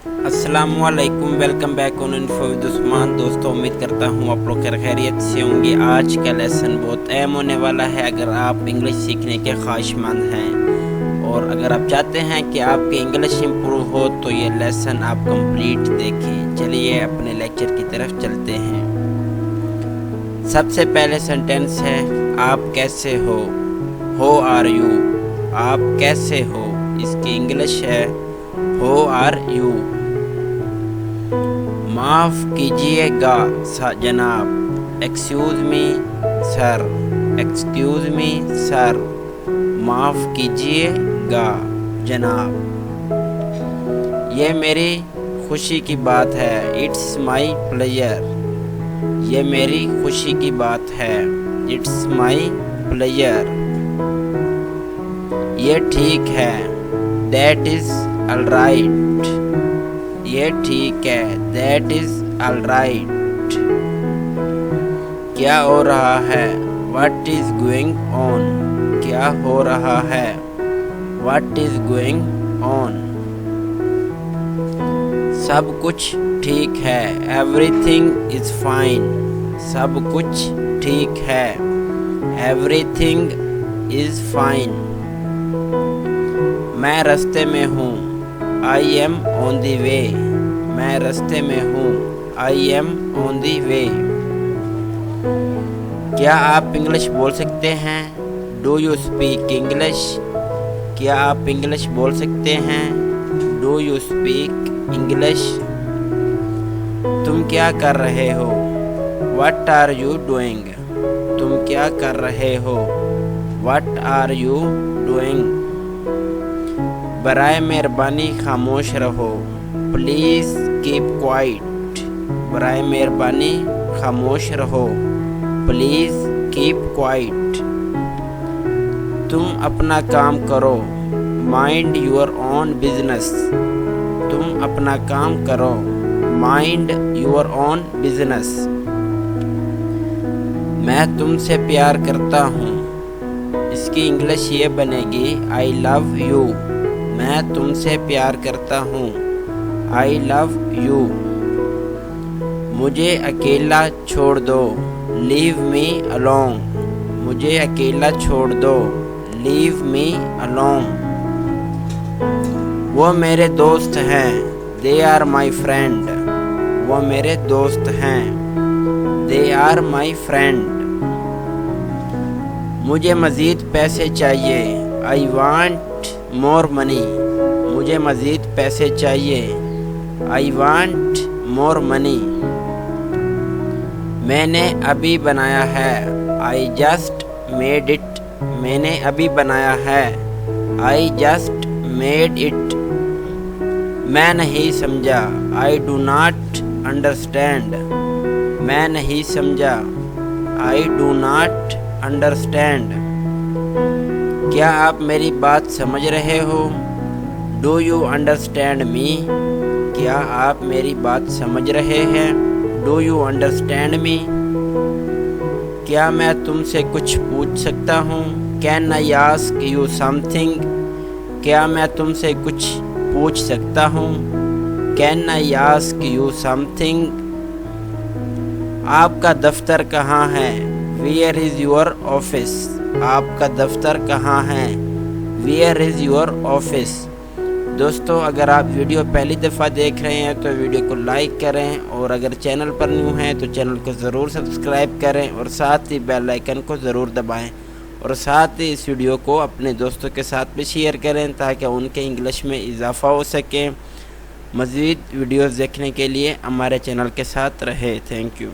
अस्सलामुअलैकुम, welcome back on info with Usman. दोस्तों, उम्मीद करता हूँ आप लोग खैरियत से होंगे। आज का लेसन बहुत अहम होने वाला है। अगर आप इंग्लिश सीखने के ख्वाहिशमंद हैं और अगर आप चाहते हैं कि आपकी इंग्लिश इम्प्रूव हो तो ये लेसन आप कंप्लीट देखें। चलिए अपने लेक्चर की तरफ चलते हैं। सबसे पहले सेंटेंस है आप कैसे हो आर यू। आप कैसे हो, इसकी इंग्लिश है हो आर यू। माफ़ कीजिएगा जनाब, excuse me sir, excuse me sir. माफ़ कीजिएगा जनाब, ये मेरी खुशी की बात है। इट्स माई प्लेजर, ये मेरी खुशी की बात है। इट्स माई प्लेजर, ये ठीक है। दैट इज़ ऑलराइट, ये ठीक है। दैट इज़ ऑलराइट, क्या हो रहा है। व्हाट इज़ गोइंग ऑन, क्या हो रहा है। व्हाट इज़ गोइंग ऑन, सब कुछ ठीक है। एवरीथिंग इज़ फाइन, सब कुछ ठीक है। एवरीथिंग इज़ फाइन, मैं रास्ते में हूँ। आई एम ऑन दी वे, मैं रास्ते में हूँ। आई एम ऑन दी वे, क्या आप इंग्लिश बोल सकते हैं। डू यू स्पीक इंग्लिश, क्या आप इंग्लिश बोल सकते हैं। डू यू स्पीक इंग्लिश, तुम क्या कर रहे हो। व्हाट आर यू डूइंग, तुम क्या कर रहे हो। व्हाट आर यू डूइंग, बराए मेहरबानी खामोश रहो। प्लीज़ कीप क्वाइट, बराए मेहरबानी खामोश रहो। प्लीज़ कीप क्वाइट, तुम अपना काम करो। माइंड योर ओन बिजनेस, तुम अपना काम करो। माइंड योर ओन बिजनेस, मैं तुमसे प्यार करता हूँ। इसकी इंग्लिश ये बनेगी आई लव यू, मैं तुमसे प्यार करता हूँ। आई लव यू, मुझे अकेला छोड़ दो। लीव मी अलोन, मुझे अकेला छोड़ दो। लीव मी अलोन, वो मेरे दोस्त हैं। दे आर माई फ्रेंड, वो मेरे दोस्त हैं। दे आर माई फ्रेंड, मुझे मज़ीद पैसे चाहिए। आई वांट मोर मनी, मुझे मज़ीद पैसे चाहिए। आई वांट मोर मनी, मैंने अभी बनाया है। आई जस्ट मेड इट, मैंने अभी बनाया है। आई जस्ट मेड इट, मैं नहीं समझा। आई डू नॉट अंडरस्टैंड, मैं नहीं समझा। आई डू नॉट अंडरस्टैंड, क्या आप मेरी बात समझ रहे हो। डू यू अंडरस्टैंड मी, क्या आप मेरी बात समझ रहे हैं। डू यू अंडरस्टैंड मी, क्या मैं तुमसे कुछ पूछ सकता हूँ। Can I ask you something, क्या मैं तुमसे कुछ पूछ सकता हूँ। Can I ask you something, आपका दफ्तर कहाँ है। वेयर इज़ योर ऑफिस, आपका दफ्तर कहाँ है। Where is your office. दोस्तों, अगर आप वीडियो पहली दफ़ा देख रहे हैं तो वीडियो को लाइक करें और अगर चैनल पर न्यू हैं तो चैनल को ज़रूर सब्सक्राइब करें और साथ ही बेल आइकन को ज़रूर दबाएं और साथ ही इस वीडियो को अपने दोस्तों के साथ भी शेयर करें ताकि उनके इंग्लिश में इजाफ़ा हो सके। मज़ीद वीडियोज़ देखने के लिए हमारे चैनल के साथ रहे। Thank you.